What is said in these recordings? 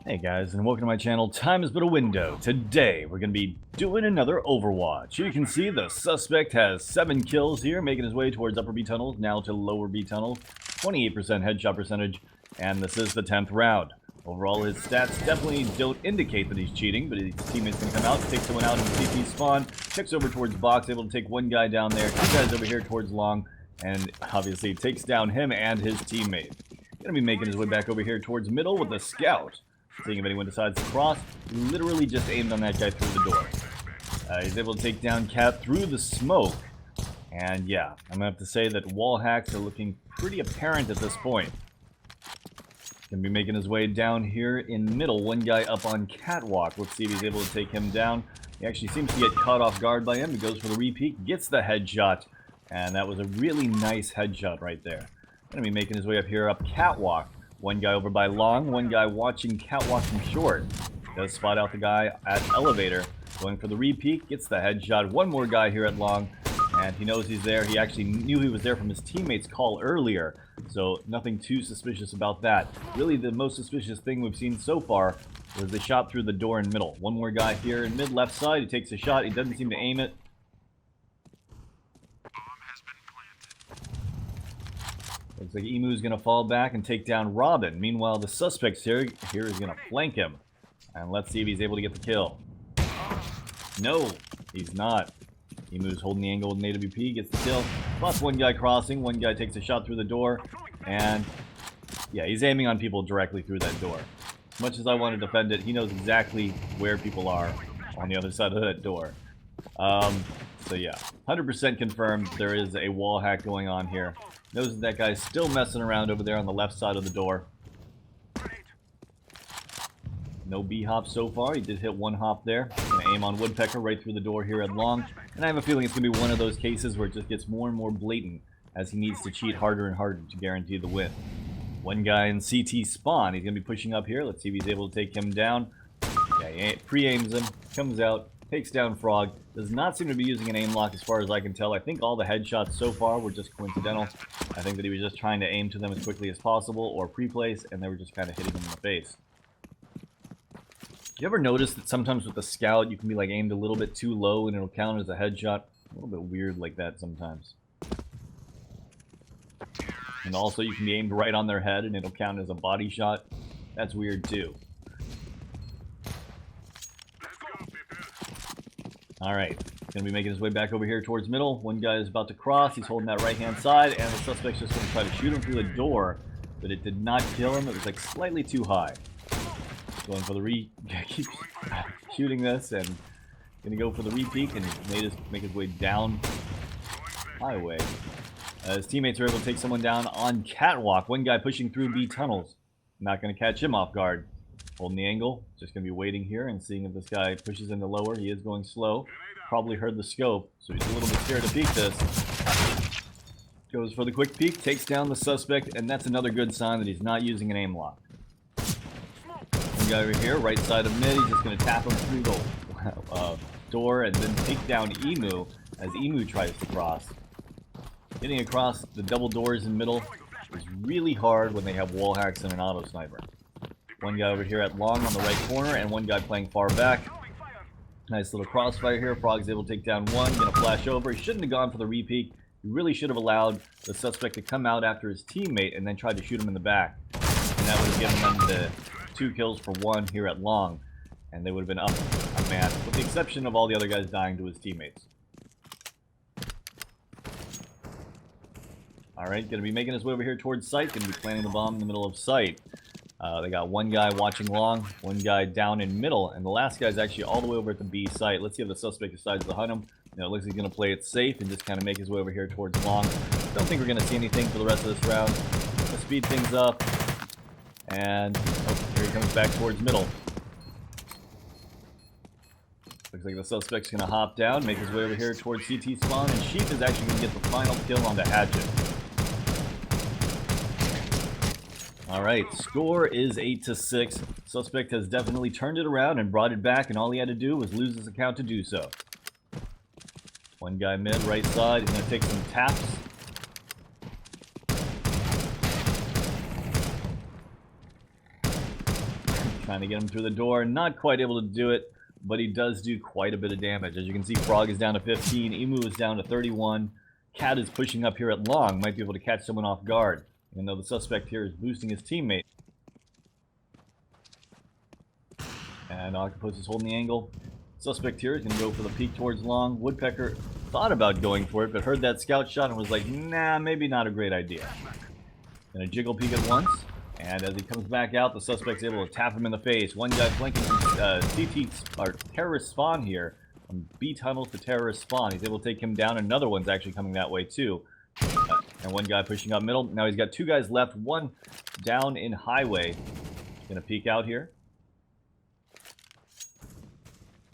Hey guys, and welcome to my channel. Time is but a window. Today, we're going to be doing another Overwatch. Here you can see the suspect has 7 kills here, making his way towards upper B tunnels, now to lower B tunnels. 28% headshot percentage, and this is the 10th round. Overall, his stats definitely don't indicate that he's cheating, but his teammate's going to come out, take someone out in the CT spawn, checks over towards box, able to take one guy down there, 2 guys over here towards long, and obviously takes down him and his teammate. Going to be making his way back over here towards middle with the scout. Seeing if anyone decides to cross, he literally just aimed on that guy through the door. He's able to take down Cat through the smoke. And yeah, I'm going to have to say that wall hacks are looking pretty apparent at this point. Going to be making his way down here in middle. One guy up on Catwalk. Let's see if he's able to take him down. He actually seems to get caught off guard by him. He goes for the repeat, gets the headshot. And that was a really nice headshot right there. Going to be making his way up here up Catwalk. One guy over by long, one guy watching Catwalk from short. Does spot out the guy at elevator. Going for the repeat, gets the headshot. One more guy here at long, and he knows he's there. He actually knew he was there from his teammate's call earlier, so nothing too suspicious about that. Really, the most suspicious thing we've seen so far was the shot through the door in middle. One more guy here in mid left side. He takes a shot. He doesn't seem to aim it. Looks like Emu's going to fall back and take down Robin. Meanwhile, the suspect here is going to flank him. And let's see if he's able to get the kill. No, he's not. Emu's holding the angle with an AWP, gets the kill. Plus one guy crossing, one guy takes a shot through the door. And yeah, he's aiming on people directly through that door. As much as I want to defend it, he knows exactly where people are on the other side of that door. So yeah, 100% confirmed there is a wall hack going on here. Knows that guy's still messing around over there on the left side of the door. No B-hop so far. He did hit one hop there. Gonna aim on Woodpecker right through the door here at long. And I have a feeling it's going to be one of those cases where it just gets more and more blatant as he needs to cheat harder and harder to guarantee the win. One guy in CT spawn. He's going to be pushing up here. Let's see if he's able to take him down. Yeah, he pre-aims him. Comes out. Takes down Frog. Does not seem to be using an aim lock as far as I can tell. I think all the headshots so far were just coincidental. I think that he was just trying to aim to them as quickly as possible or pre-place, and they were just kind of hitting him in the face. You ever notice that sometimes with the scout you can be like aimed a little bit too low and it'll count as a headshot? A little bit weird like that sometimes. And also you can be aimed right on their head and it'll count as a body shot. That's weird too. Alright, gonna be making his way back over here towards middle. One guy is about to cross, he's holding that right hand side, and the suspect's just gonna try to shoot him through the door, but it did not kill him. It was like slightly too high. Going for the keep shooting this and gonna go for the re-peek and make his way down highway. His teammates are able to take someone down on Catwalk. One guy pushing through B tunnels. Not gonna catch him off guard. Holding the angle, just going to be waiting here and seeing if this guy pushes into lower. He is going slow. Probably heard the scope, so he's a little bit scared to peek this. Goes for the quick peek, takes down the suspect, and that's another good sign that he's not using an aim lock. One guy over here, right side of mid, he's just going to tap him through the door and then take down Emu as Emu tries to cross. Getting across the double doors in middle is really hard when they have wall hacks and an auto sniper. One guy over here at long on the right corner, and one guy playing far back. Nice little crossfire here. Frog's able to take down one. Gonna flash over. He shouldn't have gone for the repeat. He really should have allowed the suspect to come out after his teammate and then tried to shoot him in the back. And that would have given them the 2 kills for 1 here at long. And they would have been up a man, with the exception of all the other guys dying to his teammates. Alright, gonna be making his way over here towards site. Gonna be planting the bomb in the middle of site. They got one guy watching long, one guy down in middle, and the last guy's actually all the way over at the B site. Let's see if the suspect decides to hunt him. You know, it looks like he's going to play it safe and just kind of make his way over here towards long. Don't think we're going to see anything for the rest of this round. Let's speed things up. And, oh, here he comes back towards middle. Looks like the suspect's going to hop down, make his way over here towards CT spawn, and Sheep is actually going to get the final kill on the Hatchet. Alright, score is 8-6. Suspect has definitely turned it around and brought it back, and all he had to do was lose his account to do so. One guy mid, right side, he's going to take some taps. Trying to get him through the door. Not quite able to do it, but he does do quite a bit of damage. As you can see, Frog is down to 15. Emu is down to 31. Cat is pushing up here at long. Might be able to catch someone off guard, even though the suspect here is boosting his teammate. And Octopus is holding the angle. Suspect here is going to go for the peek towards long. Woodpecker thought about going for it, but heard that scout shot and was like, nah, maybe not a great idea. Going to jiggle peek at once. And as he comes back out, the suspect's able to tap him in the face. One guy flanking CT, or terrorist spawn here. From B tunnels to terrorist spawn. He's able to take him down. Another one's actually coming that way too. And one guy pushing up middle. Now he's got two guys left. One down in highway. Going to peek out here.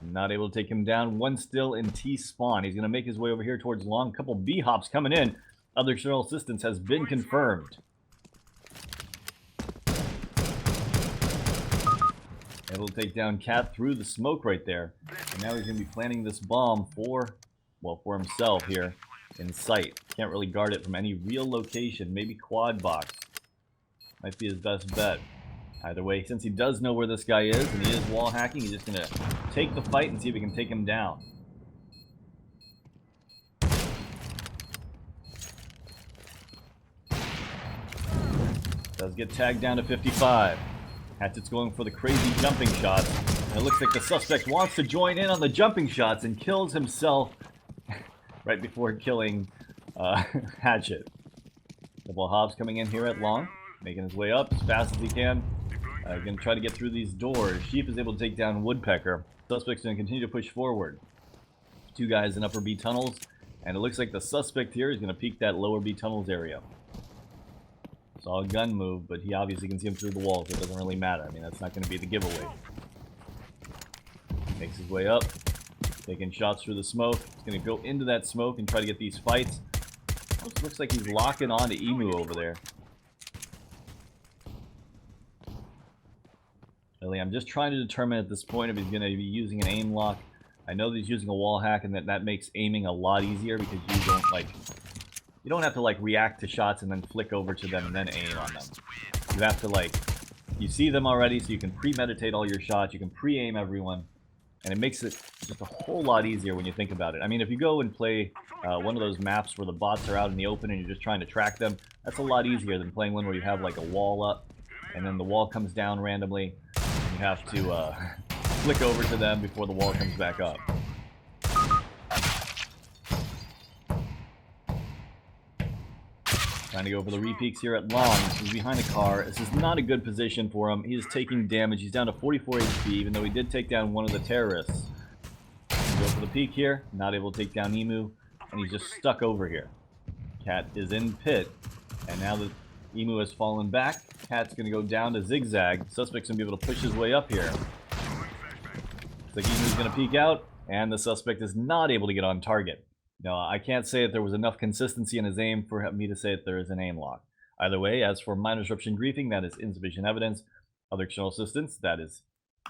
Not able to take him down. One still in T spawn. He's going to make his way over here towards long. Couple B hops coming in. Other external assistance has been confirmed. Able to take down Cat through the smoke right there. And now he's going to be planting this bomb for himself here in sight. Can't really guard it from any real location. Maybe quad box. Might be his best bet. Either way, since he does know where this guy is and he is wall hacking, he's just going to take the fight and see if he can take him down. Does get tagged down to 55. Hatchet's going for the crazy jumping shots. And it looks like the suspect wants to join in on the jumping shots and kills himself right before killing Hatchet. Couple of hops coming in here at long, making his way up as fast as he can. Going to try to get through these doors. Sheep is able to take down Woodpecker. Suspect's going to continue to push forward. Two guys in upper B tunnels. And it looks like the suspect here is going to peek that lower B tunnels area. Saw a gun move, but he obviously can see him through the walls. So it doesn't really matter. I mean, that's not going to be the giveaway. Makes his way up. Taking shots through the smoke. He's going to go into that smoke and try to get these fights. Looks like he's locking on to Emu over there. Really, I'm just trying to determine at this point if he's going to be using an aim lock. I know that he's using a wall hack, and that makes aiming a lot easier because you don't have to react to shots and then flick over to them and then aim on them. You have to you see them already, so you can premeditate all your shots. You can pre-aim everyone, and it makes it just a whole lot easier when you think about it. I mean, if you go and play one of those maps where the bots are out in the open and you're just trying to track them, that's a lot easier than playing one where you have a wall up, and then the wall comes down randomly. You have to flick over to them before the wall comes back up. Trying to go for the repeaks here at long. He's behind a car. This is not a good position for him. He is taking damage. He's down to 44 HP, even though he did take down one of the terrorists. Go for the peek here. Not able to take down Emu. And he's just stuck over here. Cat is in pit. And now that Emu has fallen back, Cat's going to go down to zigzag. Suspect's going to be able to push his way up here. Looks like Emu's going to peek out. And the suspect is not able to get on target. No, I can't say that there was enough consistency in his aim for me to say that there is an aim lock. Either way, as for minor disruption griefing, that is insufficient evidence. Other external assistance, that is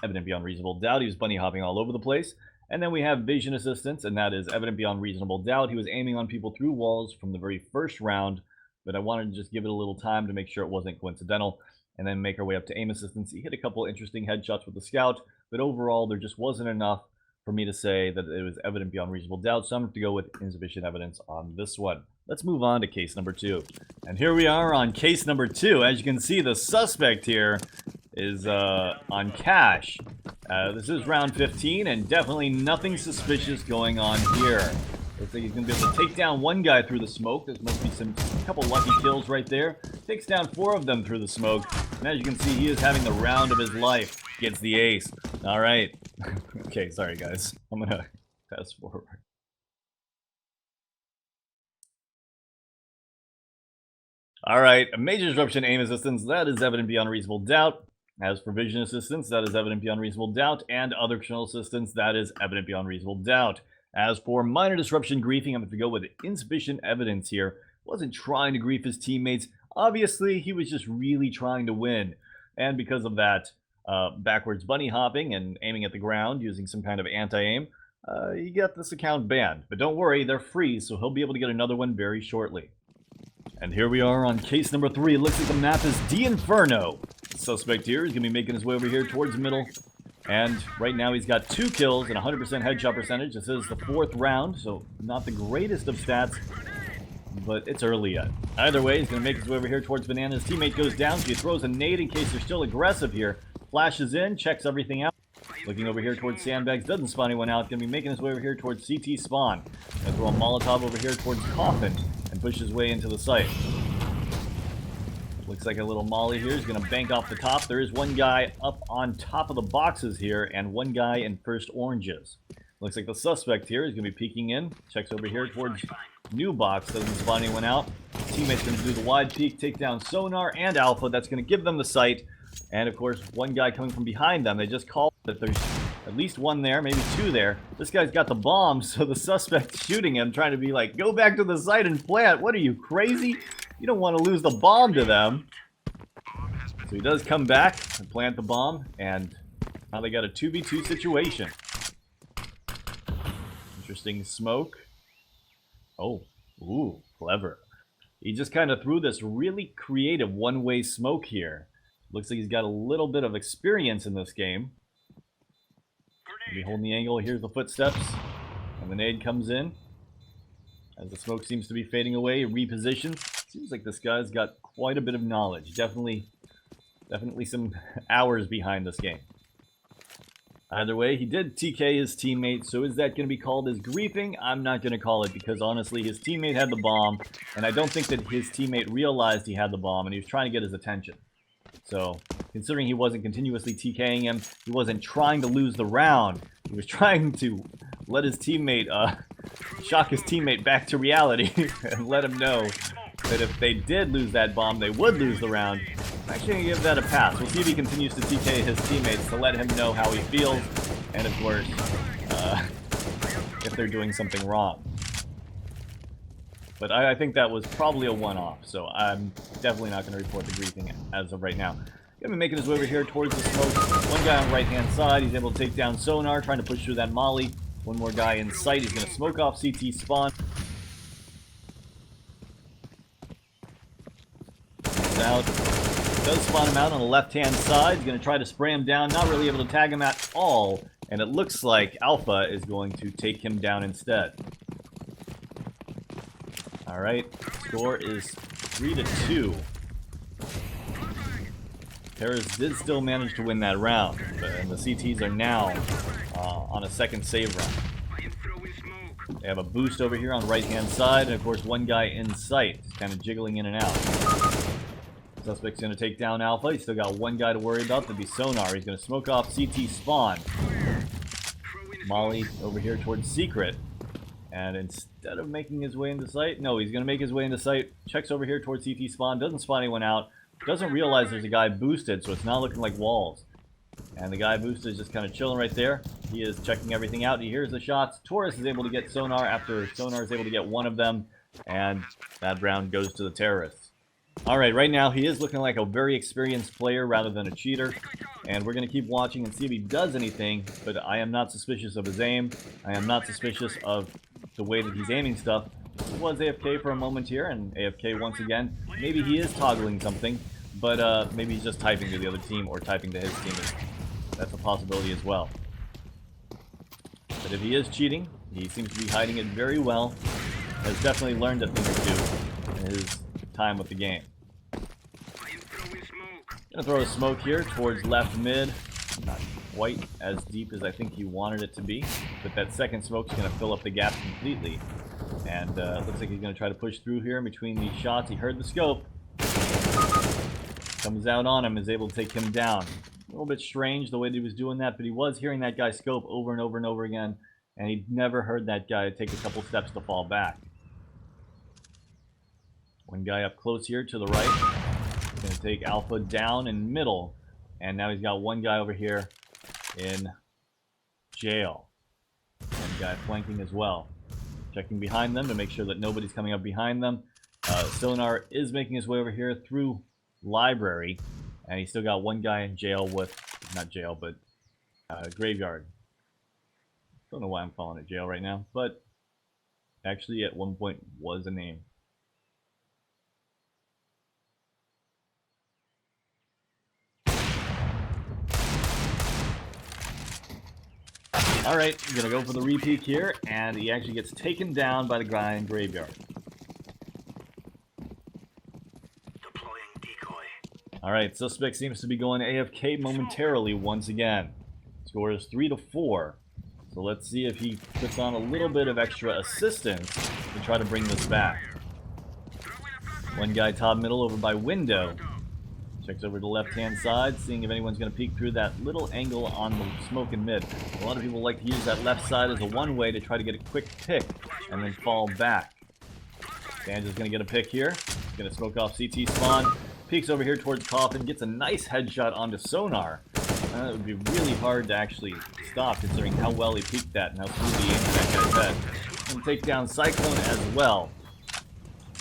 evident beyond reasonable doubt. He was bunny hopping all over the place. And then we have vision assistance, and that is evident beyond reasonable doubt. He was aiming on people through walls from the very first round, but I wanted to just give it a little time to make sure it wasn't coincidental, and then make our way up to aim assistance. He hit a couple interesting headshots with the scout, but overall there just wasn't enough for me to say that it was evident beyond reasonable doubt, so I'm going to go with insufficient evidence on this one. Let's move on to case number 2. And here we are on case number 2. As you can see, the suspect here is on cash. This is round 15, and definitely nothing suspicious going on here. Looks like he's going to be able to take down one guy through the smoke. There must be a couple lucky kills right there. Takes down 4 of them through the smoke. And as you can see, he is having the round of his life. Gets the ace. All right. Okay, sorry guys. I'm going to fast forward. All right, a major disruption aim assistance, that is evident beyond reasonable doubt. As for vision assistance, that is evident beyond reasonable doubt. And other external assistance, that is evident beyond reasonable doubt. As for minor disruption griefing, I'm going to go with insufficient evidence here. Wasn't trying to grief his teammates. Obviously, he was just really trying to win. And because of that, backwards bunny hopping and aiming at the ground using some kind of anti-aim, you get this account banned. But don't worry, they're free, so he'll be able to get another one very shortly. And here we are on case number 3. It looks like the map is D Inferno. The suspect here is going to be making his way over here towards the middle. And right now he's got 2 kills and 100% headshot percentage. This is the 4th round, so not the greatest of stats, but it's early yet. Either way, he's going to make his way over here towards Banana. His teammate goes down, so he throws a nade in case they're still aggressive here. Flashes in, checks everything out. Looking over here towards sandbags, doesn't spawn anyone out. Going to be making his way over here towards CT spawn. Going to throw a Molotov over here towards Coffin and push his way into the site. Looks like a little molly here. He's going to bank off the top. There is one guy up on top of the boxes here and one guy in first oranges. Looks like the suspect here is going to be peeking in. Checks over here towards new box. Doesn't spawn anyone out. Teammate's going to do the wide peek, take down Sonar and Alpha. That's going to give them the sight. And of course, one guy coming from behind them. They just called that there's at least one there, maybe 2 there. This guy's got the bomb, so the suspect's shooting him, trying to be like, go back to the site and plant. What are you, crazy? You don't want to lose the bomb to them. So he does come back and plant the bomb, and now they got a 2v2 situation. Interesting smoke. Oh, ooh, clever. He just kind of threw this really creative one-way smoke here. Looks like he's got a little bit of experience in this game. Be holding the angle. Here's the footsteps. And the nade comes in. As the smoke seems to be fading away, he repositions. Seems like this guy's got quite a bit of knowledge. Definitely some hours behind this game. Either way, he did TK his teammate, so is that going to be called as griefing? I'm not going to call it because honestly, his teammate had the bomb, and I don't think that his teammate realized he had the bomb, and he was trying to get his attention. So, considering he wasn't continuously TKing him, he wasn't trying to lose the round. He was trying to let his teammate, shock his teammate back to reality and let him know that if they did lose that bomb, they would lose the round. I'm actually going to give that a pass. We'll see if he continues to TK his teammates to let him know how he feels, and of course, if they're doing something wrong. But I think that was probably a one-off, so I'm definitely not going to report the griefing as of right now. Going to be making his way over here towards the smoke. One guy on the right-hand side. He's able to take down Sonar, trying to push through that molly. One more guy in sight. He's going to smoke off CT spawn. He's out. Does spawn him out on the left-hand side. He's going to try to spray him down. Not really able to tag him at all. And it looks like Alpha is going to take him down instead. Alright, score is 3-2. Paris did still manage to win that round, and the CTs are now on a second save run. They have a boost over here on the right-hand side, and of course one guy in sight, kind of jiggling in and out. Suspect's going to take down Alpha. He's still got one guy to worry about, that'd be Sonar. He's going to smoke off CT spawn. Molly over here towards Secret. And instead of making his way into sight, no, he's going to make his way into sight. Checks over here towards CT spawn. Doesn't spawn anyone out. Doesn't realize there's a guy boosted, so it's not looking like walls. And the guy boosted is just kind of chilling right there. He is checking everything out. He hears the shots. Taurus is able to get Sonar after Sonar is able to get one of them. And that round goes to the terrorists. Alright, right now he is looking like a very experienced player rather than a cheater. And we're going to keep watching and see if he does anything. But I am not suspicious of his aim. I am not suspicious of the way that he's aiming stuff. He was AFK for a moment here, and AFK once again. Maybe he is toggling something, but maybe he's just typing to the other team or typing to his team. That's a possibility as well. But if he is cheating, he seems to be hiding it very well. Has definitely learned a thing or two in his time with the game. Gonna throw a smoke here towards left mid. Not quite as deep as I think he wanted it to be, but that second smoke's gonna fill up the gap completely. And looks like he's gonna try to push through here in between these shots. He heard the scope. Comes out on him, is able to take him down. A little bit strange the way that he was doing that, but he was hearing that guy scope over and over and over again, and he never heard that guy take a couple steps to fall back. One guy up close here to the right. He's going to take Alpha down in middle. And now he's got one guy over here in jail. One guy flanking as well. Checking behind them to make sure that nobody's coming up behind them. Sonar is making his way over here through library. And he's still got one guy in jail with, not jail, but graveyard. Don't know why I'm calling it jail right now, but actually at one point was a name. Alright, we're gonna go for the repeat here, and he actually gets taken down by the guy in Graveyard. Alright, suspect seems to be going AFK momentarily once again. Score is 3-4. So let's see if he puts on a little bit of extra assistance to try to bring this back. One guy top middle over by window. Checks over to the left-hand side, seeing if anyone's going to peek through that little angle on the smoke and mid. A lot of people like to use that left side as a one-way to try to get a quick pick and then fall back. Banjo's going to get a pick here. He's going to smoke off CT spawn. Peeks over here towards Coffin, gets a nice headshot onto Sonar. It would be really hard to actually stop considering how well he peeked that and how smooth he aimed that guy's head. And take down Cyclone as well.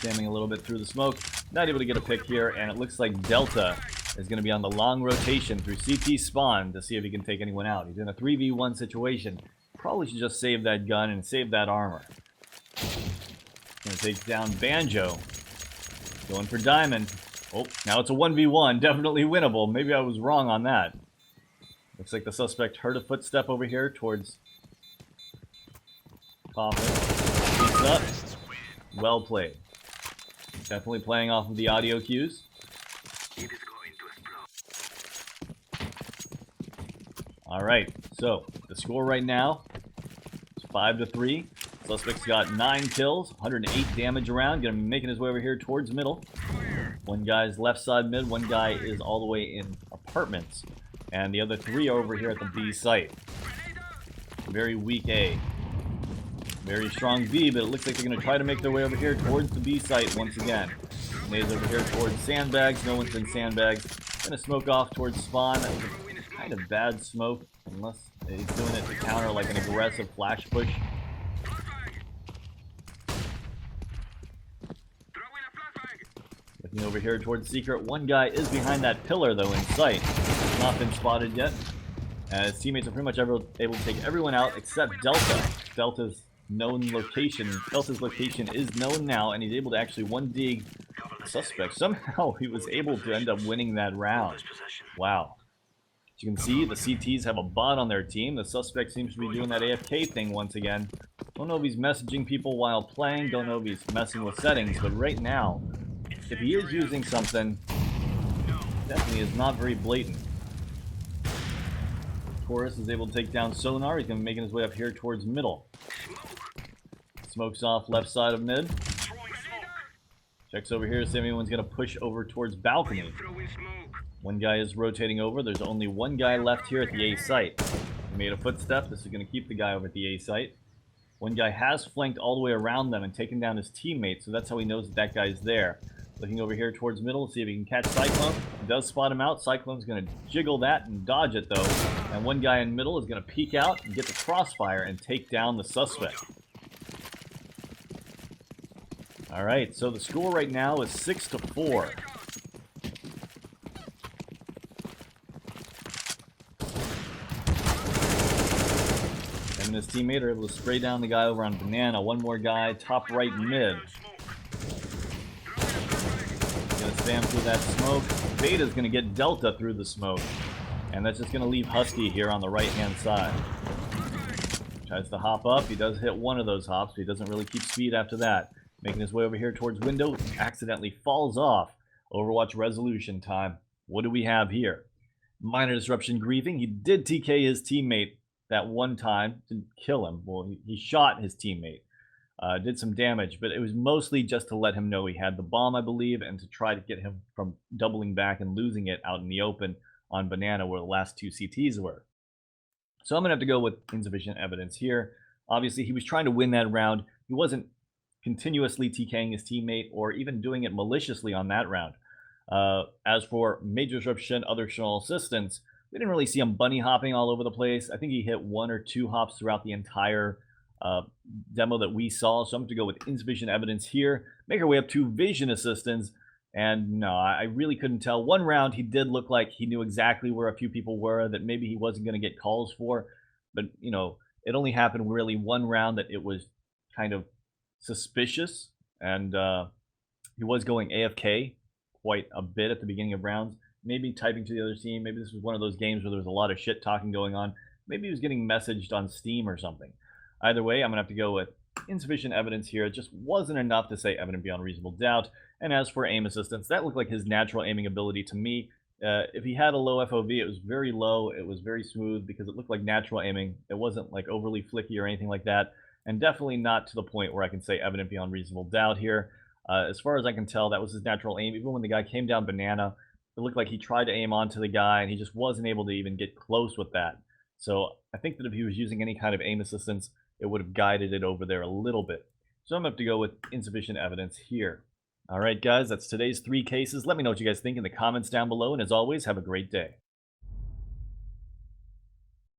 Jamming a little bit through the smoke. Not able to get a pick here, and it looks like Delta is going to be on the long rotation through CT spawn to see if he can take anyone out. He's in a 3v1 situation. Probably should just save that gun and save that armor. Going to take down Banjo. Going for Diamond. Oh, now it's a 1v1. Definitely winnable. Maybe I was wrong on that. Looks like the suspect heard a footstep over here towards Coffin. Peeks up. Well played. Definitely playing off of the audio cues. Alright, so the score right now is 5-3. Suspect's got 9 kills, 108 damage around. Gonna be making his way over here towards middle. One guy's left side mid, one guy is all the way in apartments. And the other 3 are over here at the B site. Very weak A. Very strong B, but it looks like they're going to try to make their way over here towards the B site once again. Nades over here towards sandbags. No one's in sandbags. Going to smoke off towards spawn. That was a kind of bad smoke, unless he's doing it to counter like an aggressive flash push. Looking over here towards Secret. One guy is behind that pillar, though, in sight. Not been spotted yet. His teammates are pretty much able to take everyone out except Delta. Delta's location is known now, and he's able to actually one-dig the suspect. Somehow he was able to end up winning that round. Wow. As you can see, the CTs have a bot on their team. The suspect seems to be doing that AFK thing once again. Don't know if he's messaging people while playing, don't know if he's messing with settings, but right now, if he is using something, definitely is not very blatant. Chorus is able to take down Sonar. He's going to be making his way up here towards middle. Smokes off left side of mid. Checks over here to see if anyone's going to push over towards balcony. One guy is rotating over. There's only one guy left here at the A site. He made a footstep. This is going to keep the guy over at the A site. One guy has flanked all the way around them and taken down his teammate, so that's how he knows that that guy's there. Looking over here towards middle, see if he can catch Cyclone. He does spot him out. Cyclone's going to jiggle that and dodge it, though. And one guy in middle is going to peek out and get the crossfire and take down the suspect. Alright, so the score right now is 6-4. Him and his teammate are able to spray down the guy over on Banana. One more guy, top right mid. Gonna spam through that smoke. Beta's gonna get Delta through the smoke. And that's just gonna leave Husky here on the right-hand side. Tries to hop up. He does hit one of those hops, but he doesn't really keep speed after that. Making his way over here towards window, accidentally falls off. Overwatch resolution time. What do we have here? Minor disruption grieving. He did TK his teammate that one time. Didn't kill him. Well, he shot his teammate. Did some damage, but it was mostly just to let him know he had the bomb, I believe, and to try to get him from doubling back and losing it out in the open on Banana where the last 2 CTs were. So I'm going to have to go with insufficient evidence here. Obviously, he was trying to win that round. He wasn't continuously TKing his teammate or even doing it maliciously on that round. As for major disruption, other external assistance, we didn't really see him bunny hopping all over the place. I think he hit 1 or 2 hops throughout the entire demo that we saw. So I'm going to go with insufficient evidence here. Make our way up to vision assistance. And no, I really couldn't tell. One round, he did look like he knew exactly where a few people were that maybe he wasn't going to get calls for. But, you know, it only happened really one round that it was kind of suspicious, and he was going AFK quite a bit at the beginning of rounds, maybe typing to the other team. Maybe this was one of those games where there was a lot of shit talking going on. maybe he was getting messaged on Steam or something. Either way, I'm going to have to go with insufficient evidence here. It just wasn't enough to say evident beyond reasonable doubt. And as for aim assistance, that looked like his natural aiming ability to me. If he had a low FOV, it was very low. It was very smooth because it looked like natural aiming. It wasn't like overly flicky or anything like that. And definitely not to the point where I can say evident beyond reasonable doubt here. As far as I can tell, that was his natural aim. Even when the guy came down banana, it looked like he tried to aim onto the guy, and he just wasn't able to even get close with that. So I think that if he was using any kind of aim assistance, it would have guided it over there a little bit. So I'm going to have to go with insufficient evidence here. All right, guys, that's today's 3 cases. Let me know what you guys think in the comments down below, and as always, have a great day.